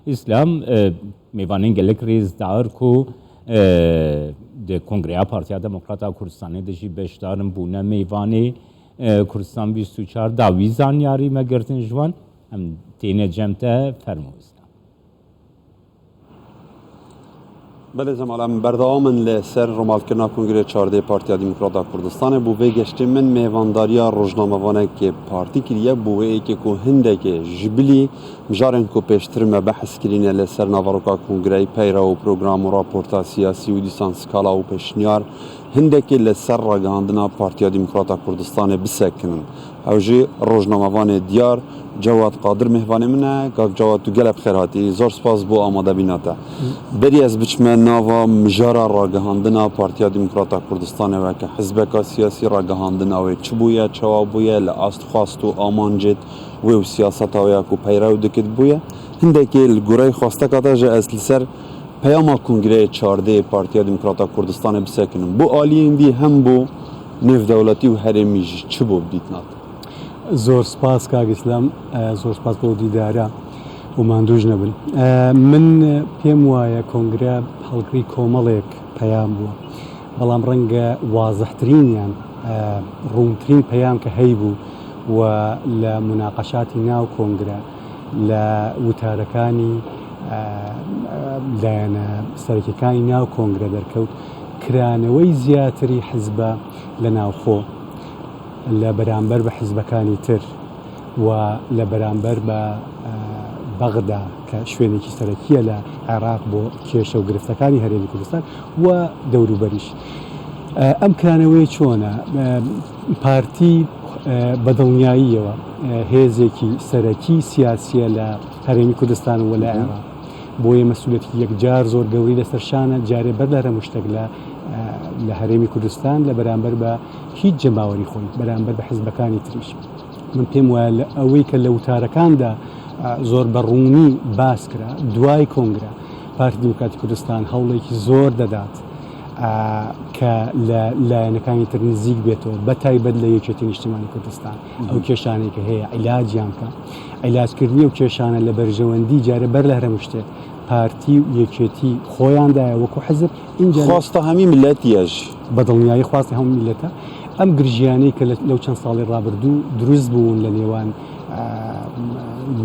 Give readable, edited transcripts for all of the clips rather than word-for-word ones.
اسلام میوانین گلک ریز دار کو د کنگره پارتیا دموکراتا کردستانی دشی بشدارم بونه میوانی کردستان 24 داویزان یاری مگرتن جوان هم تینه جمته فرموز بله زمالم بردامن لسر رومالکرنا کنگره 14 پارتیا دموکراتا کردستان بووی گشتی من میوانداریا روزنامه‌وانه که پارتی کریه بووی که کو هنده که جبلی مجارن کو پیشترمه بحث کرینه لسر نواروکا کنگره پیرا و پروگرام و راپورتا سیاسی و دیسان سکالا و پیشنیار هنده که لسر راگهاندنا پارتیا دموکراتا کردستان بسکنن اوجی روزنامه‌وانه دیار جواد قادر مهوانه منه که جواد تو گلب خیر هاتی زور سپاس بو آماده بیناته بری از بچمه ناوا مجارا راگهاندنا پارتیا دموکراتا کردستان و که حزب سیاسی راگهاندنا و چه بویه چوا بویه لعاست خواست و آمانجد و سیاست ها کو پیرو دکت بویه هنده که الگوره خواسته کاتا جه از لسر پیاما کنگره 14 پارتیا دموکراتا کردستان بسکنن بو آلی اندی هم بو نف دولتی و هرمیج چه بو بدیت نات زۆر سپاس کاک ئیسلام زۆر سپاس بۆ دیدارە و ماندووش نەبن من پێم وایە کۆنگرە هەڵگری کۆمەڵێک پەیام بووە بەڵام ڕەنگە وازەحترینیان ڕوونترین پەیام کە هەیبوو و لە مناقەشاتی ناو کۆنگرە لە وتارەکانی لایەنە سەرەکیەکانی ناو کۆنگرە دەرکەوت کرانەوەی زیاتری حزبە لە ناوخۆ لە بەرامبەر بە حزبەکانی تر و لە بەرامبەر بە بەغدا کە شوێنێکی سەرەکیە لە عێراق بۆ کێشە و گرفتەکانی هەرێمی کوردستان و دەوروبەریش ئەم کرانەوەی چۆنە پارتی بەدڵنیاییەوە هێزێکی سەرەکی سیاسیە لە هەرێمی کوردستان و لە عێراق بۆیە مەسئولەتی یەکجار زۆر گەوری لەسەرشانە جارێ بەر لە هەموو شتێک لە هەرێمی کوردستان لە بەرامبەر بە هیچ جەماوەری خۆی بەرامبەر بە حزبەکانی تریش من پێم وایە ئەوەی کە لە وتارەکاندا زۆر بەڕوونی باس کرا دوای کۆنگرە پارتی دموکراتی کوردستان هەوڵێکی زۆر دەدات کە لە لایەنەکانی تر نزیک بێتەوە بە تایبەت لە یەکێتی نیشتیمانی کوردستان ئەو کێشانەی کە هەیە عیلاجیان کە عیلاجکردنی و کێشانە لە بەرژەوەندی جارە بەر لە هەرموو شتێک پارتی و یەکێتی خۆیاندایە وەکو حزب اینجا خواستە هەمی ملەتیەش بەدڵنیایی خواستی هەموو میلەتە ئەم گرژیانەی کە لەو چەند ساڵی ڕابردوو دروست بوون لە نێوان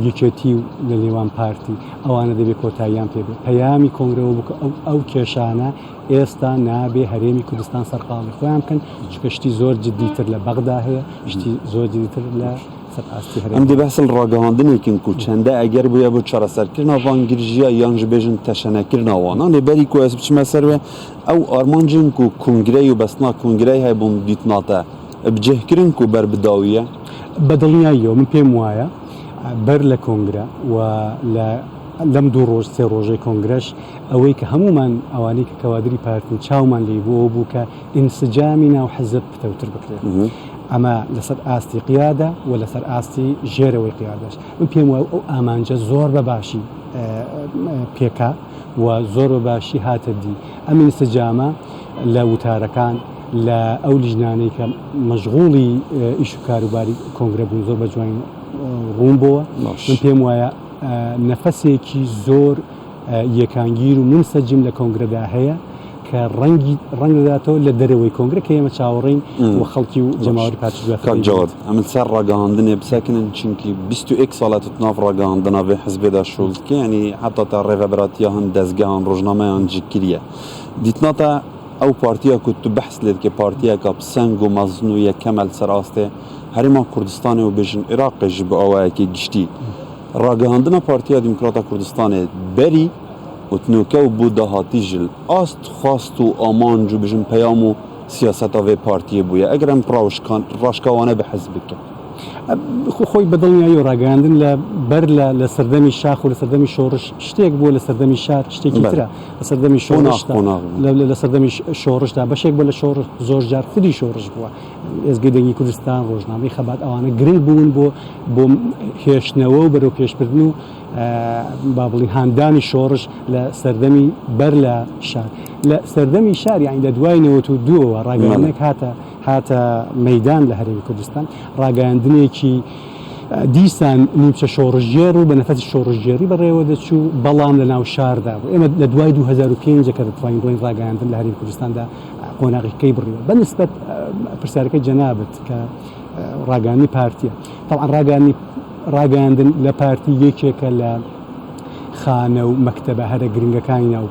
یەکێتی و لە نێوان پارتی ئەوانە دەبێت کۆتاییان پێبێت پەیامی کۆنگرەوە بکە ئەو کێشانە ئێستا نابێ هەرێمی کوردستان سەرقاڵی خۆیان بکەن چکە شتی زۆر جددیتر لە بەغدا هەیە شتی زۆر جددیتر لە ئەم دێ بەحسن ڕاگەهاندنێکن و چەندە ئەگەر بووە بۆ چارەسەرکردنا ڤانگرژیە یانژ بێژن تەشەنەکردنەوەوانە لێبەری کو ئەس بچمە سەروێ ئەو ئارمانجن و کنگرەی و بەستنا کنگرەی هەیە بۆم دیتناتە بجێهکردن و بەربداویە بەدڵنیاییەوە من پێم وایە بەر لە کۆنگرە و لەم دوو ڕۆژ سێ ڕۆژەی کۆنگرەش ئەوەی کە هەمومان ئەوانەی کە کەوادری پارتین چاومان لێ بوو کە ئینسجامی ناو حزب پتەوتر بکرێت ئەمە لەسەر ئاستی قیادە و لەسەر ئاستی ژێرەوەی قیادەش من پێم وایە ئەو ئامانجە زۆر بەباشی پێکا و زۆر بەباشی هاتە دی ئەم ئینسجامە لە وتارەکان لە ئەو لیژنانەی کە مەشغوڵی ئیش و کاروباری کۆنگرە بوون زۆر بە جوان ڕوون بووە من پێم وایە نەفەسێکی زۆر یەکانگیر و منسەجم لە کۆنگرەدا هەیە کە ڕەنگداتەوە لە دەرەوەی کۆنگرە کە ئێمە چاوەڕین و خەڵکی و جەماوەری پارتی جواد ئەمە سەر ڕاگەهاندنێ بسەکنن چونکی 21 ساڵات ناو ڕاگەهاندنا بێ حزبێدا شوڵکە ینی حتا تا ڕێڤەبراتیە هەن دەستگاهان ڕۆژنامەیان جکریە دیتناتە ئەو پارتیە کو تو بەحث لێت کە پارتیەکە سەنگ و مەزن و یەکەمەل سەراستێ هەرێما کوردستانی و بێژن عێراقیش بۆ ئەوەیەکی گشتی ڕاگەهاندنا پارتیا دموکراتا کوردستانê berî û tunûke û bû dahatî jil ast xwast û amanc û bijin peyam û siyaseta vê partiyê bûye eger em raşkawane bi hez bike خۆی بەدڵنیایی و ڕاگەاندن لە بەر لە سەردەمی شاخ و لە سەردەمی شۆڕش شتێک بووە لە سەردەمی شار شتێکی ترە لە سەردەمی شۆڕشدا لە سەردەمی شۆڕشدا بەشێک بۆ لە شۆڕش زۆر جار خودی شۆڕش بووە ئێزگەی دەنگی کوردستان ڕۆژنامەی خەبات ئەوانە گرنگ بوون بۆ هێشتنەوە و بەرەو پێشبردن و با بڵین هاندانی شۆڕش لە سەردەمی بەر لە شار لە سەردەمی شار یعنی لە دوای 92ەوە ڕاگەاندنێک هاتە مەیدان لە هەرێمی کوردستان ڕاگەاندنێکی دیسان نیمچە شۆڕژێر و بە نەفەتی شۆڕژێری بەڕێوە دەچوو بەڵام لە ناو شاردا بوو. ئێمە لە دوای 2005 کە دەتوانین ڕۆی ڕاگەاندن لە هەرێمی کوردستاندا قۆناغیەکەی بڕیوە بەنسبەت پرسیارەکەی جەنابەت کە ڕاگەاندنی پارتیە. طبعا ڕاگەاندن لە پارتی یەکێکە لە خانە و مەکتەبە هەرە گرنگەکانی ناو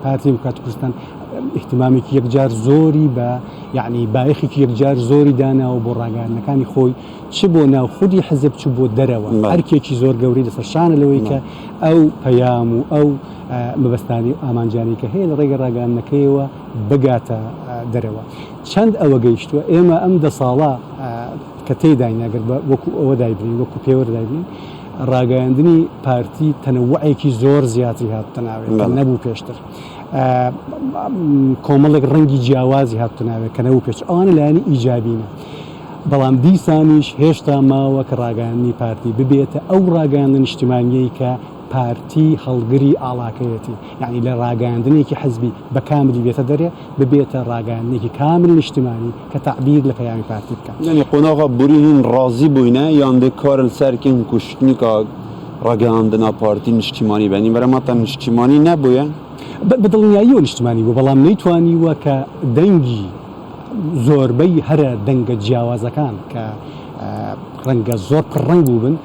پارتی وکات کوردستان احتیمامێکی یەکجار زۆری بە یعنی بایەخێکی یەکجار زۆری داناوە بۆ ڕاگەاندنەکانی خۆی چ بۆ ناو خودی حزب چ بۆ دەرەوە هەرکێکی زۆر گەوری لەسەر شانە لەوەی کە ئەو پەیام و ئەو مەبەستانی ئامانجانی کە هەیە لە ڕێگە ڕاگەاندنەکەیەوە بگاتە دەرەوە. چەند ئەوە گەیشتووە ئێمە ئەم 10 ساڵە کە تێداین ئەگەر وەکو ئەوە دایبرین وەکو پێوە دایبرین ڕاگەاندنی پارتی تەنەوعێکی زۆر زیاتری هاتناوێت نەبوو پێشتر. کۆمەڵێک ڕەنگی جیاوازی هاتناوێت کە نەبوو پێشتر ئەوانە لایەنی ئیجابینە. بەڵام دیسانیش هێشتا ماوە کە ڕاگەاندنی پارتی ببێتە ئەو ڕاگەاندن نیشتیمانیەی کە پارتی هەڵگری ئاڵاکەیەتی یعنی لە ڕاگەاندنێکی حزبی بە کاملی بێتە دەرێ ببێتە ڕاگەاندنێکی کامل نیشتیمانی کە تەعبیر لە پەیامی پارتی بکات. یعنی قۆناغا بورین ڕازی بووینە یان دێ کارن سەرکن کوشتنیکە ڕاگەاندنا پارتی نیشتیمانی بەنی بەرەماتە نیشتیمانی نەبووە بەدڵنیایی و نیشتیمانی بوو بەڵام نەیتوانیوە کە دەنگی زۆربەی هەرە دەنگە جیاوازەکان کە ڕەنگە زۆر پڕەنگ بوو بن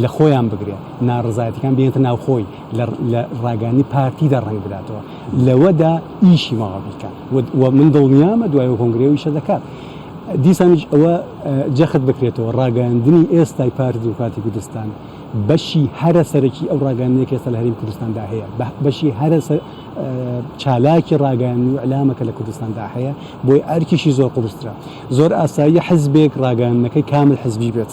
لە خۆیان بگرێت ناڕزایەتەکان بێنێتە ناوخۆی لە ڕاگەاندنی پارتیدا ڕەنگ بداتەوە لەوەدا ئیشی ماوە بیکات و من دڵنیامە دوای کۆنگرێویشە دەکات. دیسانیش ئەوە جەخت بکرێتەوە ڕاگەاندنی ئێستای پارتی دموکراتی کوردستان بەشی هەرە سەرەکی ئەو ڕاگەاندنێک ئێستا لە هەرێمی کوردستاندا هەیە بەشی هەرە چالاکی ڕاگەاندنی و ئەلامەکە لە کوردستاندا هەیە بۆی ئەرکیشی زۆر قورسترا زۆر ئاساییە حزبێک ڕاگەاندنەکەی کامل حزبی بێت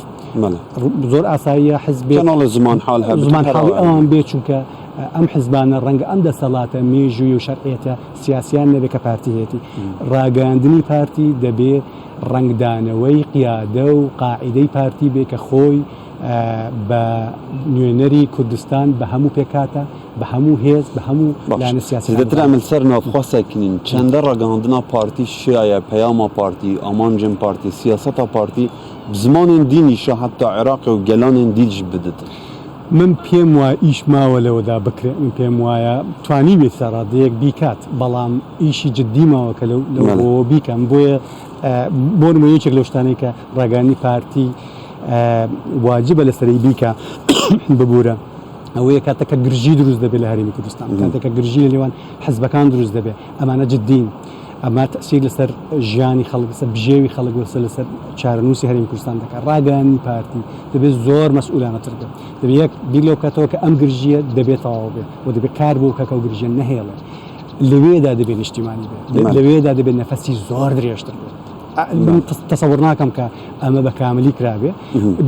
زۆر ئاساییە حزبێک زمان حاڵی ئەوان بێت چونکە ئەم حزبانە ڕەنگە ئەم دەسەڵاتە مێژووی و شەرعێتە سیاسیان نەبێت کە پارتی هێتی ڕاگەاندنی پارتی دەبێت ڕنگدانەوەی قیادە و قاعیدەی پارتی بێ کە خۆی بە نوێنەری کوردستان بە هەموو پێکاتە بە هەموو هێز بە هەموو لاەنە سیاسی دەتر ئەمە سەر ناوخواستێکنین چەندە ڕاگەاندنا پارتی شایە پەیاما پارتی ئامانجم پارتی سیاسەتا پارتی زمانên دینیشە حتا عێراقی و گەلانên دیش بدت. من پێم وایە ئیش ماوە لەوەدا بکرێت من پێم وایە توانی بێت سەرادەیەک بیکات بەڵام ئیشی جددی ماوە کە لەوە بیکەم بۆیە بۆ نمونەیەکێک لەو شتانەی کە ڕاگەاندنی پارتی واجبە لەسەری بیکە ببوورە ئەوەیە کاتەکە گرژی دروست دەبێت لە هەرێمی کوردستان کاتێکە گرژی لە نێوان حزبەکان دروست دەبێت ئەمانە جددین ئەمە تەسیر لەسەر ژیانی خەڵک لەسەر بژێوی خەڵک لەسەر چارەنووسی هەرێمی کوردستان دەکات ڕاگەاندنی پارتی دەبێت زۆر مەسئولانەتر بێت دەبێت یەک بیر لەو کاتەوە کە ئەم گرژیە دەبێت تەواو بێت و دەبێت کار بۆ کەکە و گرژیە نەهێڵێت لەوێدا دەبێت نیشتیمانی بێت لەوێدا دەبێت نەفەسی زۆر درێژتر بێت. من تەسەوڕ ناکەم کە ئەمە بە کاملی کرابێ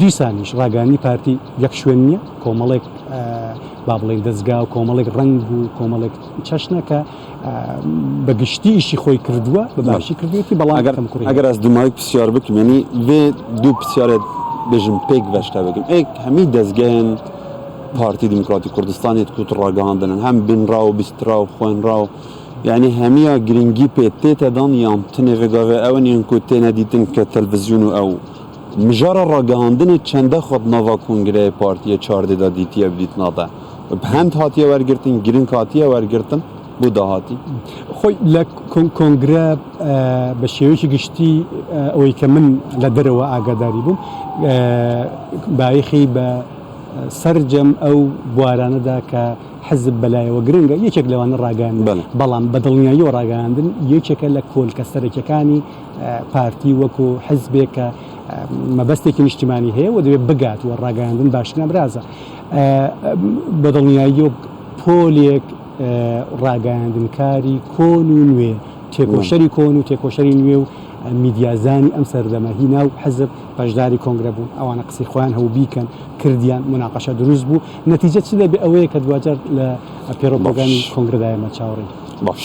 دیسانیش ڕاگەاندنی پارتی یەک شوێن نییە کۆمەڵێک با بڵێن دەستگا و کۆمەڵێک ڕنگ و کۆمەڵێک چەشنە کە بە گشتی ئیشی خۆی کردووە بە باشی کردوێتی بەڵام ئەگەر ئەس دومایک پرسیار بکەم یعنی وێ دوو پرسیارێت بێژم پێک بەشتا بگەم ئێک هەمی دەستگایان پارتی دیموکراتی کوردستانێت کوت ڕاگەاندنن هەم بنرا و بیسترا و خوێنرا و یعنی هەمیە گرنگی پێ تێتەدان یان تنێڤگاوێ ئەوەن یان کو تێنە دیتن کە تەلڤیزیۆن و ئەو مژارە ڕاگەاندنێ چەندە خۆت ناوا کۆنگرەیە پارتیە چاردێدا دیتیە بدیت نادە هەند هاتیە وەرگرتن گرنگ هاتیە وەرگرتن بۆ داهاتی خۆی لە کۆنگرە بە شێوەیەکی گشتی ئەوەی کە من لە دەرەوە ئاگاداری بووم بایەخی بە سەرجەم ئەو بوارانەدا کە حزب بەلایەوە گرنگە یەکێک لەوانە ڕاگەاندن بەڵام بەدڵنیاییەوە ڕاگەاندن یەکێکە لە کۆلکە سەرەکیەکانی پارتی وەکو حزبێکە مەبەستێکی نیشتیمانی هەیە و دەبێت بگات و ڕاگەاندن باشترە برازە بەدڵنیاییەوە پۆلێک ڕاگەاندنکاری کۆن و نوێ تێکۆشەری کۆن و تێکۆشەری نوێ و میدیازانی ئەم سەردەمەهی ناو حزب بەشداری کۆنگرە بوون ئەوانە قسەی خۆیان هەوو بیکەن کردیان مناقەشە دروست بوو نەتیجە چ دەبێت ئەوەیە کە دوجار لە پێڕۆپۆگانی کۆنگرەدایمە چاوەڕێی باش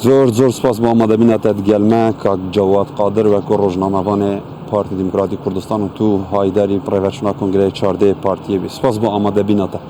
زۆر زۆر سپاس بۆ ئامادەبینەتە گەلمە کاک جەواد قادر وەکو ڕۆژنامەوانێ پارتی دیموکراتی کوردستان و تو هایداری پڕێڤەرچوونا کۆنگرەی چاردەیە پارتیە بێ سپاس بۆ ئامادەبینەتە